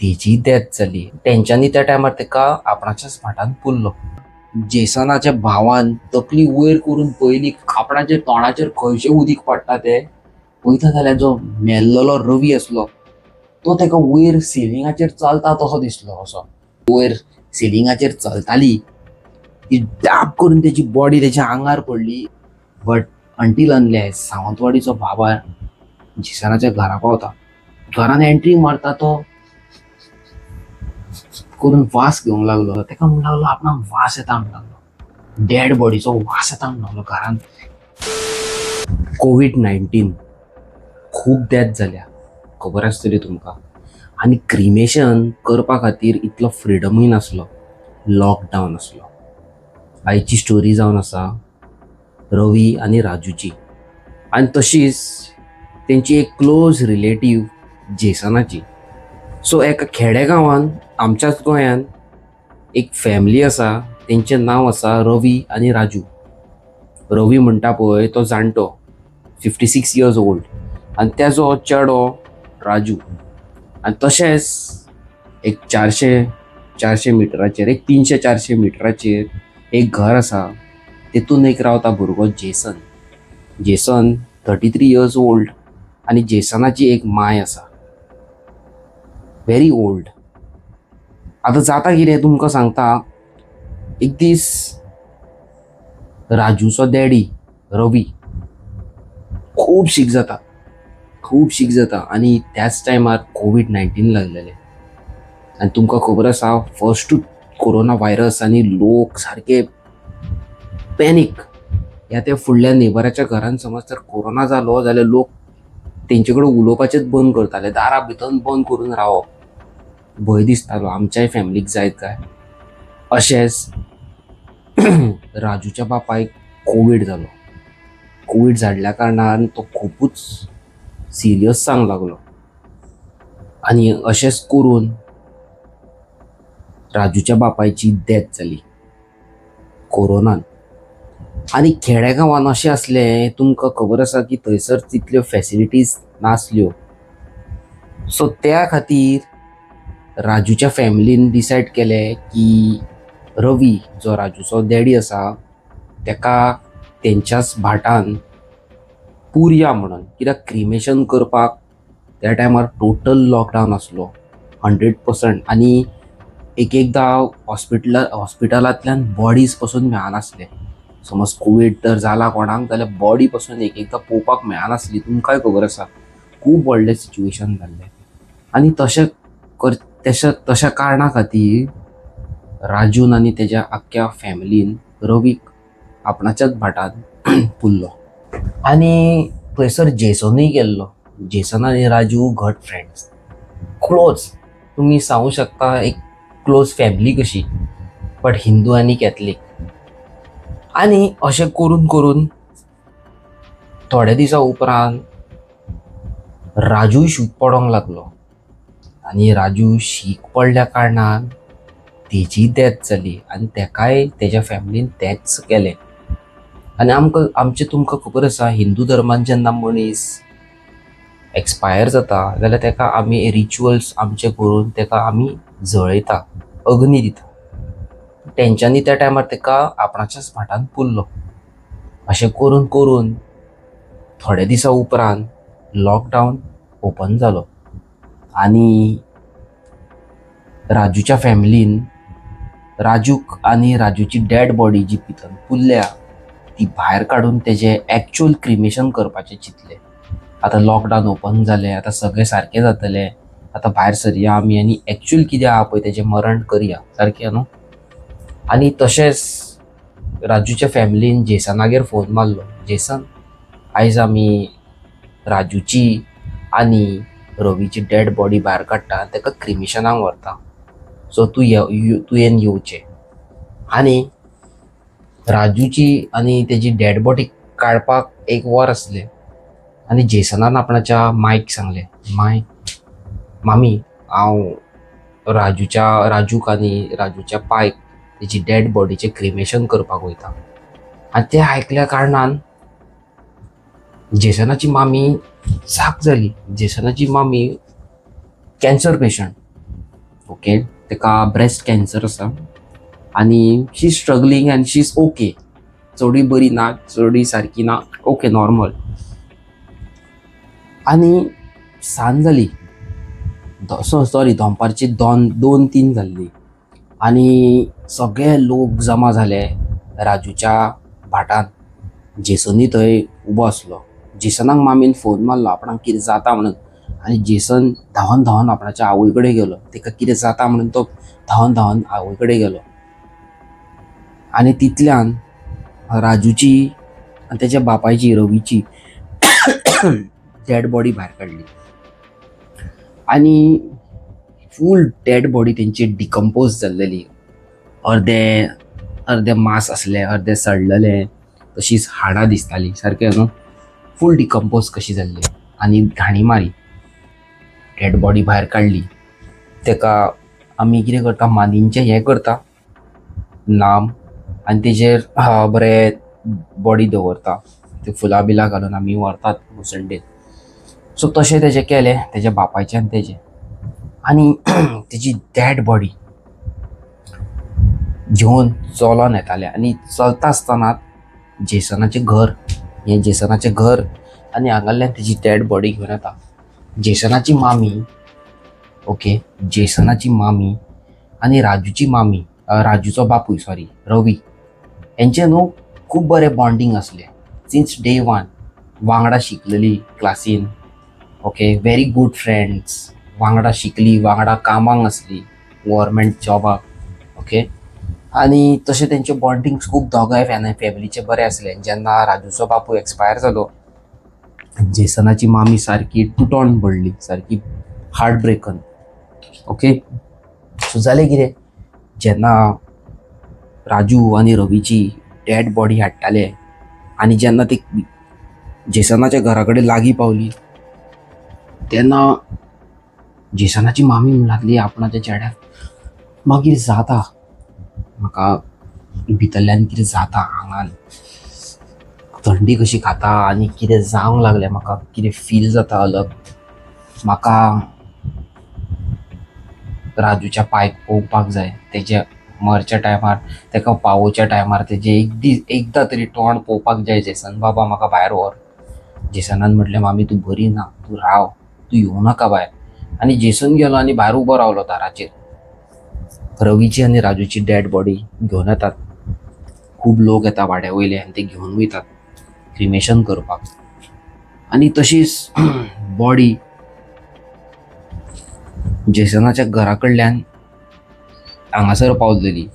तेजी डेथ जाली. तेंच्यांनी त्या टायमार तेका आपणाच्याच फाटान पुरलो. जेसनाच्या भावान तकली वयर करून पयली आपणाच्या तोंडाचेर खंयचें उदीक पडटा ते पळयता जाल्यार जो मेल्लोलो रवी आसलो तो तेका वयर सिलिंगाचेर चलता तसो दिसलो. असो वयर सिलिंगाचेर चलताली ती डाब करून त्याची बॉडी त्याच्या आंगार पडली. बट अंटील अनलेस सावंतवाडीचो बाबा जेसनाच्या घरा पावता, घरान एंट्री मारता तो करून वास घेवंक लागलो. तेका म्हणूंक लागलो आपणाक वास येता म्हणून लागलो, डेड बॉडीचो वास येता म्हणून लागलो घरान. कोविड-19 खूब डेथ जाल्या खबर आसतली तुमकां. आनी क्रिमेशन करपा खातीर इतलो फ्रिडमूय नासलो, लॉकडावन आसलो. आयची स्टोरी जावन आसा रवी आनी राजूची, आनी तशीच तेंची एक क्लोज रिलेटीव जेसनाची. सो एका खेडेगांवान आमच्याच गोंयान एक फॅमिली आसा, तेंचें नांव आसा रवी आनी राजू. रवी म्हणटा पळय तो जाणटो 56 इयर्स ओल्ड आनी तेजो चेडो राजू. आनी तशेंच एक 400 मिटराचेर, एक 300-400 मिटराचेर एक घर आसा, तेतून एक रावता भुरगो जेसन 33 इयर्स ओल्ड. आनी जेसनाची एक माय आसा, व्हेरी ओल्ड. आतां जाता कितें तुमकां सांगता. एक दीस राजूचो डॅडी रवी खूब शीक जाता आनी त्याच टायमार कोविड-19 लागलेलें. आनी तुमकां खबर आसा फर्स्टूच कोरोना व्हायरस आनी लोक सारके पॅनीक. ह्या त्या फुडल्या नेबराच्या घरान समज जर कोरोना जालो जाल्यार लोक तेंचे कडेन उलोवपाचेच बंद करताले, दारां भितर बंद करून रावप. भंय दिसतालो आमच्याय फॅमिलीक जायत काय. अशेंच राजूच्या बापायक कोवीड जालो. कोवीड जाल्ल्या कारणान तो खुबूच सिरियस जावंक लागलो. आनी अशेंच करून राजूच्या बापायची डेथ जाली कोरोनान. आनी खेडेगांवान अशें आसलें, तुमकां खबर आसा की थंयसर तितल्यो फॅसिलिटीज नासल्यो. सो त्या खातीर राजूच्या फॅमिलीन डिसायड केलें की रवी जो राजूचो डॅडी आसा तेका तेंच्याच भाटान पुरया म्हणून. कित्याक क्रिमेशन करपाक त्या टायमार टोटल लॉकडावन आसलो 100%. आनी एकदां हॉस्पिटलांतल्यान बॉडीज पसून मेळनासले. समज कोवीड तर जाला कोणाक जाल्यार बॉडी पसून एकदां पळोवपाक मेळनासली. तुमकांय खबर आसा खूब व्हडलें सिच्युएशन जाल्लें. आनी तशा कारणा खातीर राजून आनी तेज्या आख्ख्या फॅमिलीन रवीक आपणाच्याच भाटान पुरलो. आनी थंयसर जेसनूय गेल्लो. जेसन आनी राजू घट फ्रेंड्स, क्लोज. तुमी सांगूं शकता एक क्लोज फॅमिली कशी, बट हिंदू आनी कॅथलीक. आनी अशें करून थोड्या दिसा उपरांत राजूय शीक पडोंक लागलो. आनी राजू शीक पडल्या कारणान तेजी डेथ जाली आनी तेकाय तेज्या फॅमिलीन तेंच केलें. आनी आमचे तुमकां खबर आसा हिंदू धर्मान जेन्ना मनीस एक्सपायर जाता जाल्यार तेका आमी रिच्युअल्स आमचे करून तेका आमी जळयता, अग्नी दिता. तेंच्यांनी त्या टायमार तेका आपणाच्याच भाटान पुरलो. अशें करून थोड्या दिसा उपरांत लॉकडावन ओपन जालो. आनी राजूच्या फॅमिलीन राजूक आनी राजूची डेड बॉडी जी भितर पुरल्या ती भायर काडून तेजें एक्चुअल क्रिमेशन करपाचें चिंतलें. आतां लॉकडावन ओपन जालें, आतां सगळें सारकें जातलें, आतां भायर सरया आमी आनी एक्चुअल कितें आहा पळय तेजें मरण करया, सारकें न्हू. आनी तशेंच राजूच्या फॅमिलीन जेसनागेर फोन मारलो, जेसन आयज आमी राजूची आनी रवीची डेड बॉडी भायर काडटा, तेका क्रिमेशनाक व्हरता, सो तुवें येवचें. आनी राजूची आनी तेजी डेड बॉडी काडपाक एक वर आसलें. आनी जेसनान आपणाच्या मायक सांगलें, मामी हांव राजूक आनी राजूच्या पायक तेजी डेड बॉडीचें क्रिमेशन करपाक वयता. आनी तें आयकल्या कारणान जेसनाची मामी जाग जाली. जेसनाची मामी कॅन्सर पेशंट. ओके. ताका ब्रेस्ट कॅन्सर आसा आनी she struggling and she is okay. चडूय बरी ना, चडूय सारकी ना, ओके नॉर्मल. आनी सांज जाली, सॉरी दनपारची 2-3 जाल्ली आनी सगळे लोक जमा जाले राजूच्या भाटान. जेसनूय थंय उबो आसलो. जेसनाक मामीन फोन मारलो आपणाक कितें जाता म्हणून, आनी जेसन धांवन धांवन आपणाच्या आवय कडेन गेलो. ताका कितें जाता म्हणून तो धांवन धांवन आवय कडेन गेलो. आनी तितल्यान राजूची आनी तेच्या बापायची रवीची डेड बॉडी भायर काडली. आनी फूल डेड बॉडी तेंची डिकम्पोज जाल्लेली. अर्दे मांस आसले, अर्दे सडलेले, तशीच हाडां दिसताली सारकें न्हू. फूल डिकम्पोज कशी जाल्ली. आनी घाणी मारी डेड बॉडी भायर काडली. ताका आमी कितें करता, मानींचें हें करता नाम, आनी तेजेर बरें बॉडी दवरता. ते फुलां बिलां घालून आमी व्हरतात मुसंडेन. सो तशें तेजें केलें तेज्या बापायचें आनी तेजें. आनी तेजी डेड बॉडी घेवन चलोन येताले. आनी चलता आसतना जेसनाचें घर आनी हांगाल्यान तेजी डेड बॉडी घेवन येता. जेसनाची मामी, ओके, जेसनाची मामी आनी राजूची मामी, राजूचो बापूय सॉरी रवी, हेंचें न्हू खूब बरें बॉन्डिंग आसलें सिन्स डे 1. वांगडा शिकलेली क्लासीन, ओके, व्हेरी गूड फ्रेंड्स. वांगडा शिकली, वांगडा कामाक आसली, गव्हर्मेंट जॉबाक, ओके. आनी तशें तेंचें बॉन्डिंग खूब दोगांय फॅमिलीचें बरें आसलें. जेन्ना राजूचो बापूय एक्सपायर जालो, जेसनाची मामी सारकी तुटोन पडली, सारकी हार्ट ब्रेकन, ओके. सो जालें कितें, जेन्ना राजू आनी रवीची डेड बॉडी हाडटाले आनी जेन्ना ती जेसनाच्या घरा कडेन लागीं पावली, तेन्ना जेसनाची मामी म्हणून लागली आपणाच्या चेड्याक, म्हाका कितें जाता, म्हाका भितरल्यान कितें जाता, आंगान थंडी कशी खाता आनी कितें जावंक लागलें, म्हाका कितें फील जाता अलग. म्हाका राजूच्या पांयक पळोवपाक जाय. तेजे मरच्या टायमार, ताका पावोवच्या टायमार तेजें एकदां तरी तोंड पळोवपाक जाय. जेसन बाबा म्हाका भायर व्हर. जेसनान म्हटलें मामी तूं बरी ना, तूं राव, तूं येवं नाका भायर. आनी जेसन गेलो आनी भायर उबो रावलो दाराचेर. रवीची आनी राजूची डेड बॉडी घेवन येतात. खूब लोक येता वाड्या वयले आनी ते घेवन वयतात क्रिमेशन करपाक. आनी तशीच बॉडी जेसनाच्या घरा कडल्यान हांगासर पावलेली.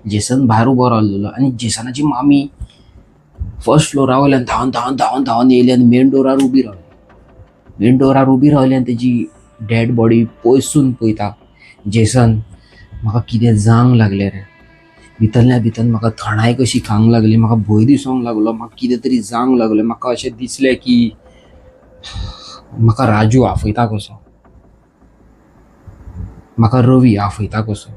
जेसन भायर उबो रावलेलो आनी जेसनाची मामी फर्स्ट फ्लोरा वयल्यान धांवन धांवन धांवन धांवन येयली आनी मेन डोरार उबी रावली. मेन डोरार उबी रावली आनी तेजी डेड बॉडी पयसून पळयता. जेसन, म्हाका कितें जावंक लागलें रे. भितरल्या भितर म्हाका थंडाय कशी खावंक लागली, म्हाका भंय दिसोंक लागलो, म्हाका कितें तरी जावंक लागलें. म्हाका अशें दिसलें की म्हाका राजू आफयता कसो, म्हाका रवी आफयता कसो,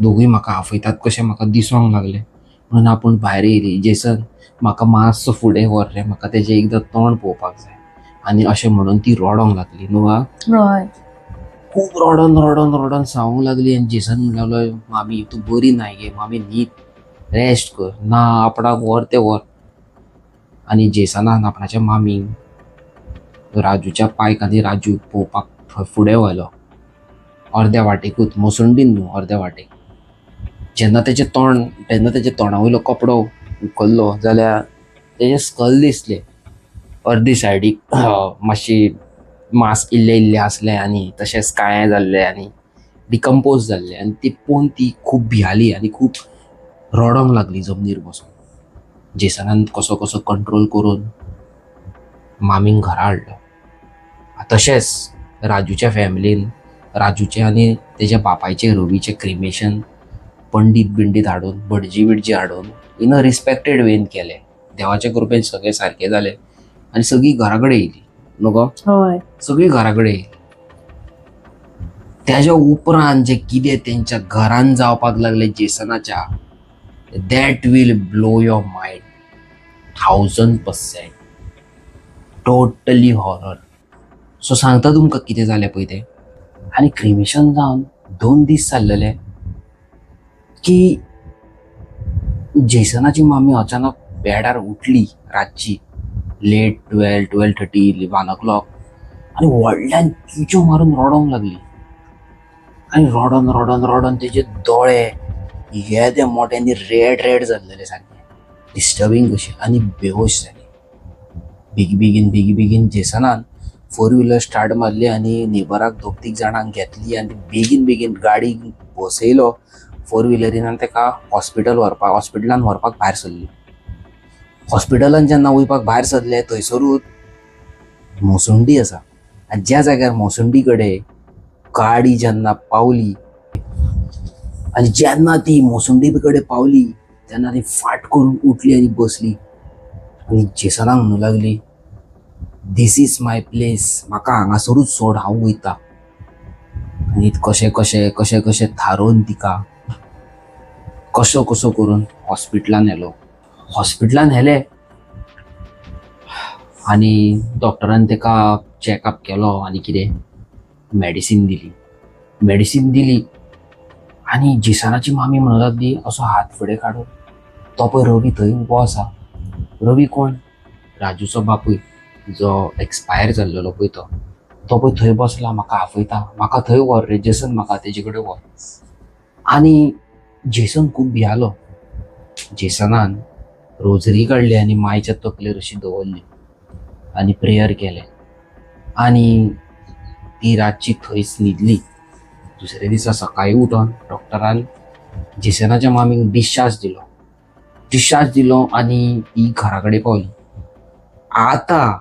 दोगूय म्हाका आफयतात कशें म्हाका दिसोंक लागलें. म्हणून आपूण भायर येयली. जेसन म्हाका मातसो फुडें व्हर रे, म्हाका तेजें एकदां तोंड पळोवपाक जाय. आनी अशें म्हणून ती रडोंक लागली न्हू. हय, खूब रडोन रडोन रडोन सांगूंक लागली. आनी जेसन म्हणलेलो मामी तूं बरी नाय गे, मामी न्हीद, रेस्ट कर, ना आपणाक व्हर ते व्हर. आनी जेसनान आपणाच्या मामीक राजूच्या पांयक आनी राजू पळोवपाक फुडें व्हेलो. अर्द्या वाटेकूच मोसंडीन न्हू, अर्द्या वाटेक. जेन्ना तेजे तोंडा वयलो कपडो उखल्लो जाल्यार तेजें स्कल दिसलें. अर्दी सायडीक मातशी मांस इल्लें इल्लें आसलें आनी तशेंच काळें जाल्लें आनी डिकम्पोज जाल्लें. आनी ती पळोवन ती खूब भियाली आनी खूब रडोंक लागली जमनीर बसून. जेसनान कसो कसो कंट्रोल करून मामीक घरा हाडलो. तशेंच राजूच्या फॅमिलीन राजूचे आनी तेज्या बापायचे रवीचे क्रिमेशन पंडीत हाडून, भटजी हाडून इन अ रिस्पेक्टेड वेन केलें. देवाच्या कृपेन सगळें सारकें जालें आनी सगळीं घरा कडेन येयली न्हू गो. हय, सगळीं घरा कडेन येयली. तेज्या उपरांत जें कितें तेंच्या घरान जावपाक लागलें जेसनाच्या, that will blow your mind 1000%. Totally horror. So सांगता तुमकां कितें जालें पळय तें. आनी क्रिमेशन जावन 2 दीस जाल्लेले की जेसनाची मामी अचानक बेडार उठली रातची लेट 12:30 1 o'clock आणि व्हडल्यान किचो मारून रडोंक लागली. आणि रडोन रडोन रडोन तेजे दोळे येदे मोठ्यांनी रेड जाल्लेले सारखे डिस्टर्बिंग कशे आणि बेहोश जाली. बेगीन जेसनान 4 व्हिलर स्टार्ट मारली आणि नेबराक 2-3 जाणांक घेतली आणि बेगीन गाडी बसयलो 4 व्हिलरीन आनी तेका हॉस्पिटलान व्हरपाक भायर सरली. हॉस्पिटलान जेन्ना वयपाक भायर सरले थंयसरूच मोसुंडी आसा आनी ज्या जाग्यार मोसुंडी कडेन गाडी जेन्ना पावली आणि जेन्ना ती मोसुंडी कडेन पावली तेन्ना ती फाट करून उठली आणि बसली आणि जेसनाक म्हणू लागली, "दिस इज माय प्लेस, म्हाका हांगासरूच सोड, हांव वयता." आणि कशें थारोवन तिका कसो करून हॉस्पिटलान व्हेले आणि डॉक्टरान तेका चॅकअप केलो आणि कितें मेडिसीन दिली आणि जेसनाची मामी म्हणू लागली, असो हात फुडें काडून, "तो पळय रवी थंय उबो आसा." रवी कोण? राजूचो बापूय, जो एक्सपायर जाल्लेलो पळय तो पळय थंय बसला, म्हाका आफयता, "म्हाका थंय व्हर रे जेसन, म्हाका तेजे कडेन व्हर." आणि जेसन खूब भियालो. जेसनान रोजरी काडली आणि मायच्या तकलेर अशी दवरली आणि प्रेयर केले आणि ती रातची थंयच न्हिदली. दुसऱ्या दिसा सकाळी उठोन डॉक्टरान जेसनाच्या मामीक डिस्चार्ज दिलो आणि ती घरा कडेन पावली. आता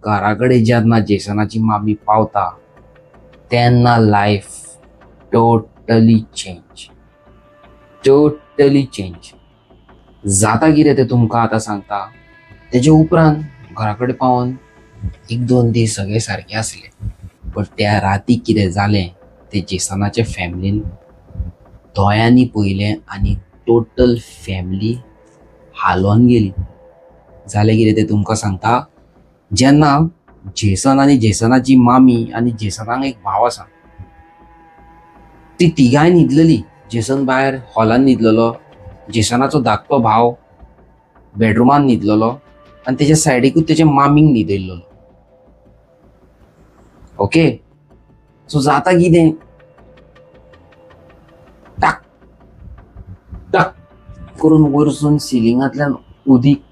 घरा कडेन जेन्ना जेसनाची मामी पावता तेन्ना लायफ टोटली चेंज जाता कितें तें तुमकां आतां सांगता. तेजे उपरांत घरा कडेन पावोन 1-2 दीस सगळें सारकें आसलें, बट त्या राती कितें जालें ते जेसनाच्या फॅमिलीन दोळ्यांनी पळयलें आणि टोटल फॅमिली हालोवन गेली. जालें कितें तें तुमकां सांगता. जेन्ना जेसन आनी जेसनाची मामी आनी जेसनाक एक भाव आसा, ती तिगाय न्हिदलेली. जेसन भायर हॉलान न्हिदलेलो, जेसनाचो धाकटो भाव बेडरुमान न्हिदलेलो आनी तेच्या सायडीकूच तेच्या मामीक न्हिदयल्लो. ओके, सो जाता कितें, टाक टाक करून वरसून सिलिंगांतल्यान उदीक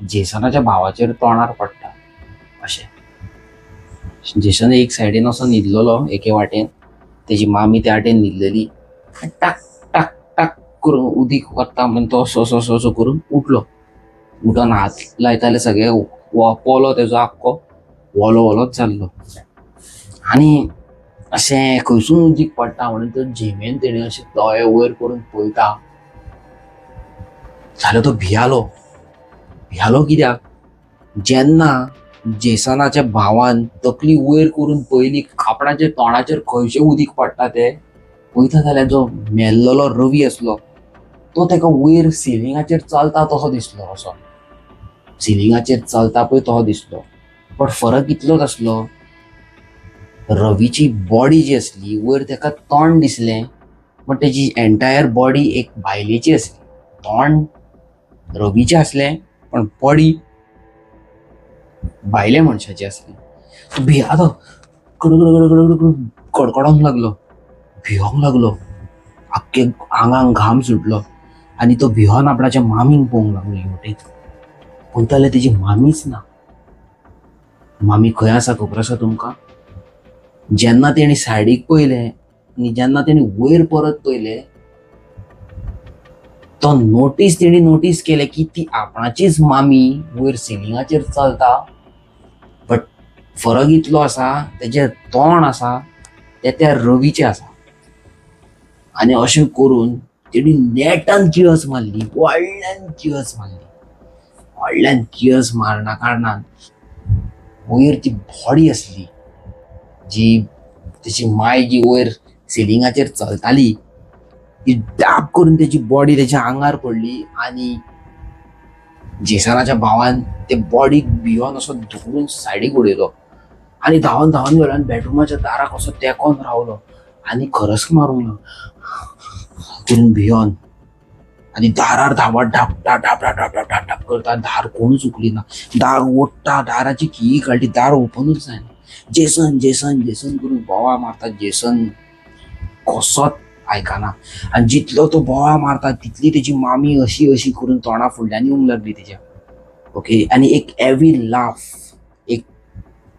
जेसनाच्या भावाचेर तोंडार पडटा. अशें जेसन एक सायडीन असो न्हिदलेलो एके वाटेन, तेजी मामी त्या वाटेन न्हिदलेली. टाक टाक टाक करून उदीक वता म्हणून तो असो करून उठलो. उठोन हात लायता जाल्यार सगळे पोलो तेजो आख्खो वलोच जाल्लो आणि अशें खंयसून उदीक पडटा म्हणून तो झेमेन तेणें अशें दोळे वयर करून पळयता जाल्यार तो भियालो कित्याक, जेन्ना जेसनाच्या भावान तकली वयर करून पळयली कापडाचेर तोंडाचेर खंयचें उदीक पडटा तें पळयता जाल्यार जो मेल्लोलो रवी आसलो तो तेका वयर सिलिंगाचेर चलता तसो दिसलो. असो सिलिंगाचेर चलता पळय तसो दिसलो. बट फरक इतलोच आसलो, रवीची बॉडी जी आसली वयर तेका तोंड दिसलें, बट तेजी एंटायर बॉडी एक बायलेची आसली. तोंड रवीचें आसलें पण बॉडी भायल्या मनशाची आसली. भियालो, कडकडोंक लागलो, भिवोंक लागलो, आख्खे आंगांक घाम सुटलो आणि तो भिवोन आपणाच्या मामीक पळोवंक लागलो. हेवटेन पळयता जाल्यार तेजी मामीच ना. मामी खंय आसा खबर आसा तुमकां? जेन्ना तेणी सायडीक पळयलें आनी जेन्ना तेणी वयर परत पळयलें तो तेणी नोटीस केलें की ती आपणाचीच मामी वयर सिलिंगाचेर चलता, बट फरक इतलो आसा, तेजें तोंड आसा तें त्या रवीचें आसा. आनी अशें करून तेणी नेटान कियर्स मारली, व्हडल्यान कियर्स मारना कारणान वयर ती बॉडी आसली जी तेची माय जी वयर सिलिंगाचेर चलताली ती डाब करून तेची बॉडी तेच्या आंगार पडली आणि जेसनाच्या भावान ते बॉडीक भिवोन असो धरून सायडीक उडयलो आणि धांवन गेलो आनी बेडरुमाच्या दाराक असो तेंकोन रावलो आणि खरंच मारूंक लागलो करून भियोन. आणि दारार धावत ढाप ढाप ढाप ढाप ढाप ढाप ढाप ढाप करता. दार कोणूच उकली ना. दार ओढता, दाराची की काढली, दार ओपनच जायना. जेसन जेसन जेसन करून बोवा मारतात. जेसन कसोच आयकाना. आणि जितलो तो बोवा मारता तितली त्याची मामी अशी अशी करून तोंडा फुडल्यान येवंक लागली त्याच्या. ओके. आणि एक एवी लाफ, एक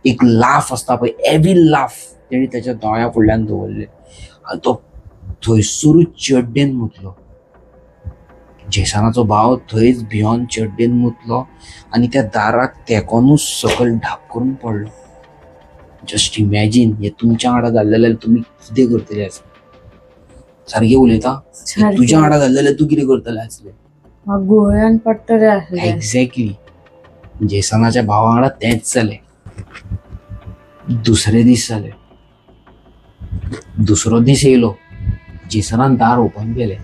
एक लाफ असता पळय, एवी लाफ तेणी त्याच्या दोळ्या फुडल्यान दवरले. आणि तो थंयसरूच चड्डेन मुतलो. जेसनाचो भाव थंयच भियोन चड्डेन मुतलो आणि त्या दाराक तेकोनूच सकयल ढाप करून पडलो. जस्ट इमॅजिन, हे तुमच्या वांगडा जाल्लें जाल्यार तुमी कितें करतले आसले? सारखें उलयता? तुज्या वांगडा जाल्लें जाल्यार तूं कितें करतलें आसलें? गोळ्यान पडटले आसले. एक्झॅक्टली. जेसनाच्या भावा वांगडा तेंच जालें. दुसरे दीस जाले. दुसरो दीस येयलो. जेसनान दार ओपन केलें.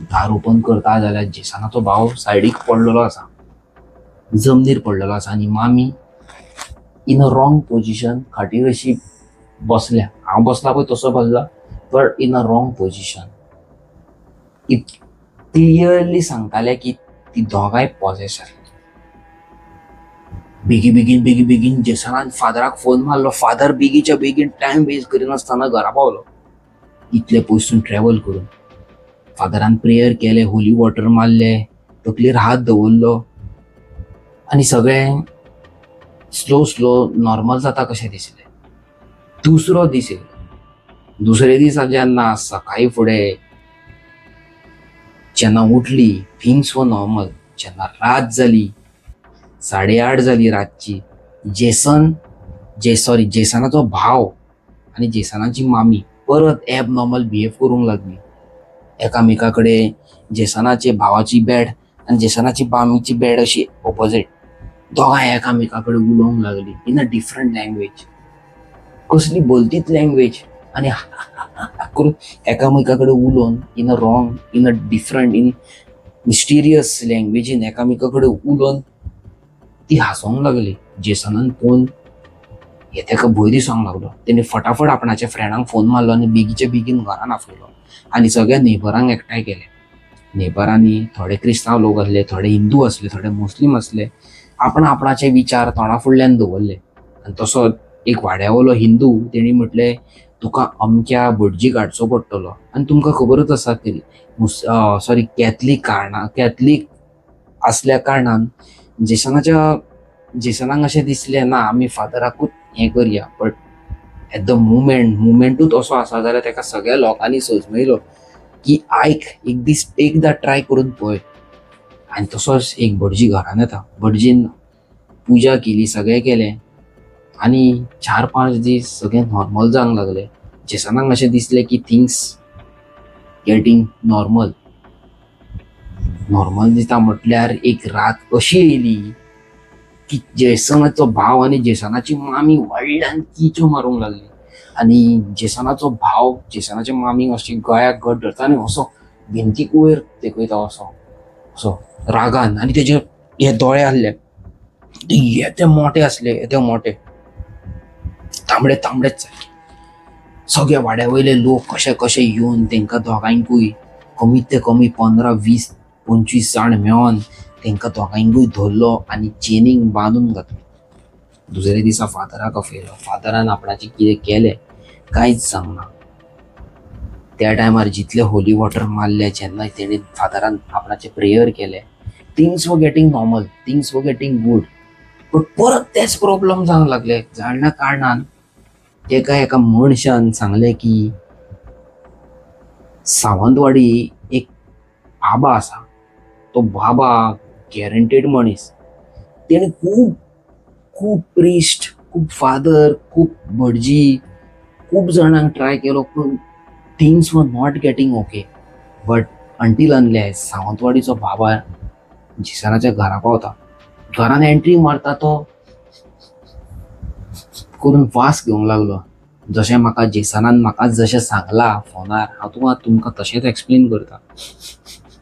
दार ओपन करता जाल्यार जेसनाचो भाव सायडीक पडलेलो आसा, जमनीर पडलेलो आसा. आणि मामी इन अ रॉंग पोजिशन खाटीर अशी बसल्या. हांव बसला पळय तसो बसला, but in a wrong position. It clearly सांगताले की ती दोगांय पॉसेसन. बेगी बेगीन बेगी बेगीन जेसनान फादराक फोन मारलो. फादर बेगीच्या बेगीन टायम वेस्ट करिनासतना घरा पावलो. इतले पयसून ट्रॅव्हल करून फादरान प्रेयर केले, होली वॉटर मारले, तकलेर हात दवरलो आणि सगळें स्लो स्लो नॉर्मल जाता कशें दिसलें. दुसरो दीस येयलो. दुसरे दिसा जेन्ना सकाळी फुडें जेन्ना उठली, थिंग्स वर नॉर्मल. जेन्ना रात जाली, 8:30 जाली रातची, जेसनाचो भाव आणि जेसनाची मामी परत एब नॉर्मल बिहेव करूंक लागली. एकामेकाकडे जेसनाचे भावाची बेड आणि जेसनाची मामीची बेड अशी ऑपोजिट. दोगांय एकामेकाकडे उलोवंक लागली इन अ डिफरंट लँग्वेज. कसली बोलतीच लँग्वेज. आणि करून एकामेकाकडे उलोवन in a wrong, in a different, in mysterious लँग्वेजीन एकामेकाकडे उलोवन ती हांसोंक लागली. जेसनान पळोवन हे ताका भंय दिसोंक लागलो. तेणी फटाफट आपणाच्या फ्रेंडांक फोन मारलो आणि बेगीच्या बेगीन घरान आपयलो आणि सगळ्या नेबरांक एकठांय केले. नेबरांनी थोडे क्रिस्तांव लोक असले, थोडे हिंदू असले, थोडे मुस्लीम असले. आपणाचे विचार तोंडा फुडल्यान दवरले. आणि तसो एक वाड्यावयलो हिंदू तेणी म्हटले, तुका अमक्या भटजीक हाडचो पडटलो. आणि तुमकां खबरच आसा की कॅथलीक असल्या कारणान जेसनाक अशें दिसलें ना आमी फादराकूच हें करया. बट एट द मुमेंटूच असो आसा जाल्यार ताका सगळ्या लोकांनी सजमयलो की आयक एक दीस एकदां ट्राय करून पळय. आणि तसोच एक भटजी घरान येता. भटजीन पुजा केली, सगळें केलें आणि 4-5 दीस सगळें नॉर्मल जावंक लागलें. जेसनाक अशें दिसलें की थिंग्स गेटिंग नॉर्मल. नॉर्मल दिसता म्हटल्यार एक रात अशी येयली की जेसनाचो भाव आणि जेसनाची मामी व्हडल्यान किच्यो मारूंक लागली. आणि जेसनाचो भाव जेसनाच्या मामीक अशी गळ्याक घट धरता आनी असो भिंतीक वयर तेकयता असो असो रागान. आणि तेजे हे दोळे आसले येते मोठे असले, येते मोठे, तांबडे तांबडेच जाले. सगळे वाड्यावयले लोक कशे कशे येवन तेंकां दोगांयकूय कमीत ते कमी 15-20-25 जाण मेळोन तेंकां दोगांयकूय धरलो आणि चेनींक बांदून घातलो. दुसरे दिसा फादराक afयलो. फादरान आपणाचें कितें केलें कांयच सांगना. त्या टायमार जितले होली वॉटर मारले, जेन्ना तेणी फादरान आपणाचे प्रेयर केले, things were getting normal, things were getting good. But परत तेच प्रॉब्लेम जावंक लागले. जाणल्या कारणान तेका एका मनशान सांगलें की सावंतवाडी एक बाबा आसा. तो बाबा गॅरंटेड मनीस. तेणे खूब खूब प्रिस्ट, खूब फादर, खूब भटजी, खूब जाणांक ट्राय केलो पूण things were not getting okay. But until unless सावंतवाडीचो बाबा जेसनाच्या घरा पावता. घरान एंट्री मारता तो करून वास घेवंक लागलो. जशें म्हाका जेसनान म्हाका जशें सांगलां फोनार, हांव तुमकां तशेंच एक्सप्लेन करता.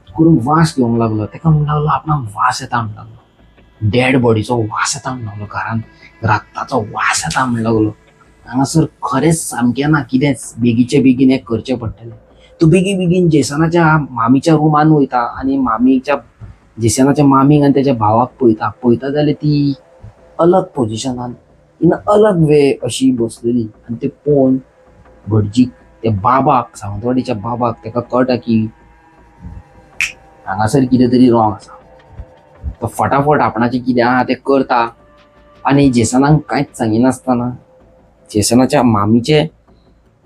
करून वास घेवंक लागलो. ताका म्हणूंक लागलो आपणाक वास येता म्हणूंक लागलो. डेड बॉडीचो वास येता म्हणूंक लागलो. घरान रक्ताचो वास येता म्हणूंक लागलो. हांगासर खरेंच सामकें ना कितेंच बेगीचे बेगीन हें करचें पडटलें. तूं बेगीन जेसनाच्या मामीच्या रुमान वयता आनी मामीच्या जेसनाच्या मामीक आनी तेच्या भावाक पळयता जाल्यार ती अलग पोजिशनान इन अलग वे अशी बसलेली आनी ते पळोवन भटजीक त्या बाबाक सावंतवाडीच्या बाबाक ताका कळटा की हांगासर कितें तरी रॉंग आसा. तो फटाफट आपणाचें कितें आहा तें करता आनी जेसनाक कांयच सांगिनासतना जेसनाच्या मामीचे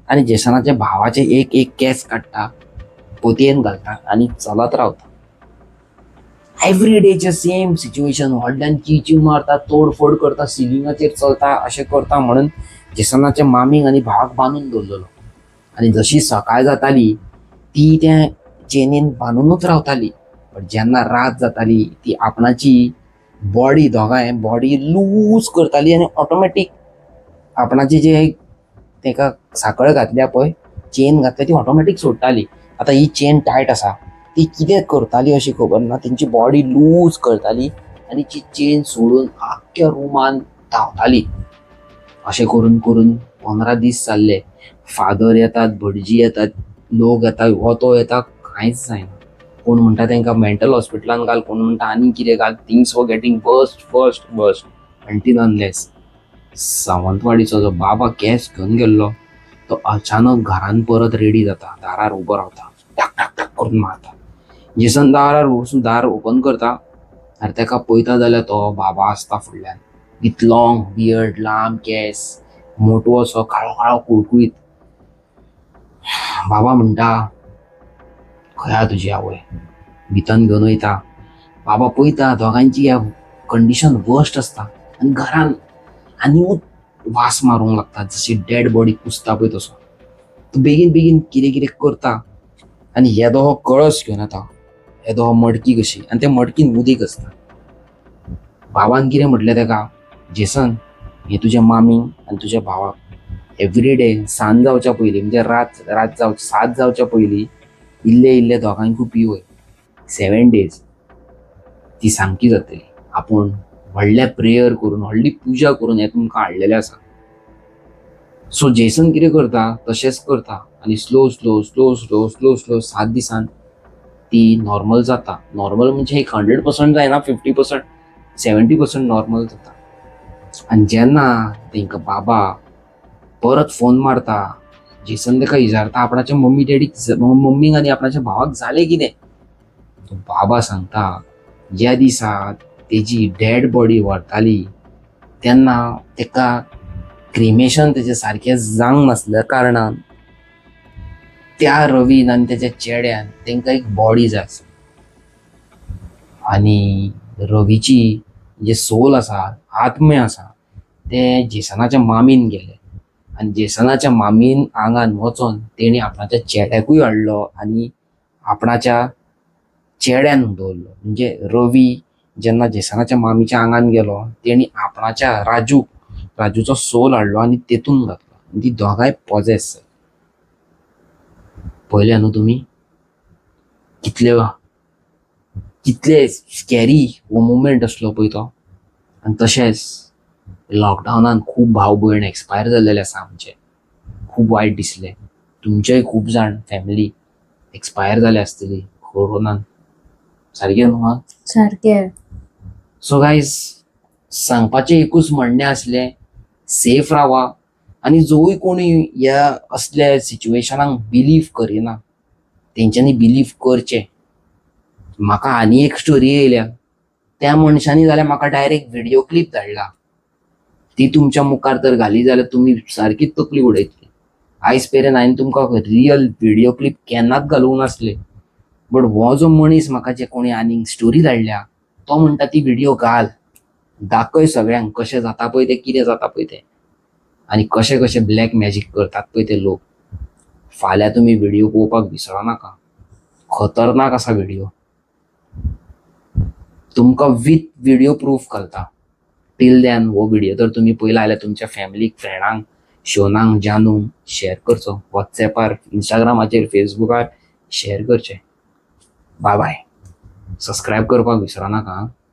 आनी जेसनाच्या भावाचे एक एक केस काडटा, पोतयेन घालता आनी चलत रावता. एवरी डेचे सेम सिच्युएशन. व्हडल्यान चिव मारता, तोडफोड करता, सिलिंगाचेर चलता, अशें करता म्हणून जेसनाच्या मामीक आनी भावाक बांदून दवरलेलो. आनी जशी सकाळ जाताली ती त्या चेनीन बांदूनच रावताली. बट जेन्ना रात जाताली ती आपणाची दोगांय बॉडी लूज करताली आनी ऑटोमॅटीक आपणाची जे ताका साखळ घातल्या पळय, चेन घातल्या ती ऑटोमॅटीक सोडटाली. आतां ही चेन टायट आसा, ती कितें करताली अशी खबर ना, तेंची बॉडी लूज करताली आनी ती चेन सोडून आख्ख्या रुमान धांवताली. अशें करून करून 15 दीस जाल्ले. फादर येतात, भटजी येतात, लोक येता, हो तो येता, कांयच जायना. कोण म्हणटा तांकां मेंटल हॉस्पिटलान घाल, कोण म्हणटा आनी कितें घाल. Things were getting worst until unless सावंतवाडीचो जो बाबा केस घेवन गेल्लो तो अचानक घरान परत रेडी जाता, दारार उबो रावता, टाक टाक टाक करून मारता. जेसन दारार वचून दार ओपन करता आनी ताका पळयता जाल्यार तो बाबा आसता फुडल्यान. विथ लॉंग बियर्ड, लांब केस, मोटवो असो काळो काळो कुळकुळीत. बाबा म्हणटा, खंय आहा तुजी आवय? भितन घेवन वयता. बाबा पळयता दोगांयची कंडिशन वर्स्ट आसता आनी घरान आनीकूच वास मारूंक लागता, जशी डेड बॉडी कुसता पळय तसो. तो बेगीन बेगीन कितें कितें करता आनी येदो हो कळस घेवन येता, येदो हो मडकी कशी, आनी त्या मडकीन उदीक आसता. बाबान कितें म्हटलें ताका, जेसन हे तुज्या मामीक आनी तुज्या भावाक एवरी डे सांज जावच्या पयलीं म्हणजे रात 7 जावच्या पयलीं इल्ले दोगांयकू पिवय. 7 days ती सामकी जातली. आपूण व्हडले प्रेयर करून व्हडली पुजा करून हें तुमकां हाडलेलें आसा. सो जेसन कितें करता तशेंच करता आनी स्लो 7 दिसान ती नॉर्मल जाता. नॉर्मल म्हणजे एक 100% जायना, 50%, 70% नॉर्मल जाता. आनी जेन्ना तांकां बाबा परत फोन मारता, जेसन ताका विचारता आपणाच्या मम्मीक आनी आपणाच्या भावाक जालें कितें. तो बाबा सांगता ज्या दिसा तेजी डेड बॉडी व्हरताली तेन्ना ताका क्रिमेशन तेजें सारकें जावंक नासल्या कारणान त्या रवीन आनी तेच्या चेड्यान तांकां एक बॉडी जाय आसली. आनी रवीची जे सोल आसा, आत्मे आसा, ते जेसनाच्या मामीन गेले आनी जेसनाच्या मामीन आंगान वचोन तेणी आपणाच्या चेड्याकूय हाडलो आनी आपणाच्या चेड्यान दवरलो. म्हणजे रवी जेन्ना जेसनाच्या मामीच्या आंगान गेलो तेणी आपणाच्या राजूचो सोल हाडलो आनी तेतून घातलो. ती दोगांय पॉजेस जाली. पळयलें न्हू तुमी कितले स्कॅरी हो मुमेंट आसलो पळय तो. आनी तशेंच लॉकडावनान खूब भाव भयण एक्सपायर जाल्लेले आसा आमचे. खूब वायट दिसलें. तुमचेय खूब जाण फॅमिली एक्सपायर जाले आसतली कोरोनान. सारकें न्हू हा? सारकें. सो गायज सांगपाचें एकूच म्हणणें आसलें, सेफ रावा आनी जोय कोणी ह्या असल्या सिच्युएशनाक बिलीव करिना तेंच्यांनी बिलीव करचें. म्हाका आनी एक स्टोरी येयल्या, त्या मनशांनी जाल्यार म्हाका डायरेक्ट व्हिडिओ क्लिप धाडला. ती तुमच्या मुखार तर घाली जाल्यार तुमी सारकीच तकली उडयतली. आयज पेरेन हांवें तुमकां रियल व्हिडिओ क्लिप केन्नाच घालूंक नासले. बट हो जो मनीस म्हाका जे कोणी आनीक स्टोरी धाडल्या तो म्हणटा ती व्हिडिओ घाल, दाखय सगळ्यांक कशें जाता पळय तें, कितें जाता पळय तें आनी कशें कशें ब्लॅक मॅजीक करतात पळय ते लोक. फाल्यां तुमी व्हिडिओ पळोवपाक विसरो नाका. खतरनाक आसा व्हिडिओ. तुमकां विथ व्हिडिओ प्रूफ घालता. टील दॅन हो व्हिडिओ जर तुमी पळयला जाल्यार तुमच्या फॅमिलीक, फ्रेंडांक, शोनांक, जानूंक शेअर करचो. वॉट्सॅपार, इंस्टाग्रामाचेर, फेसबुकार शेअर करचें. Bye bye. सबस्क्रायब करपाक विसरो नाका.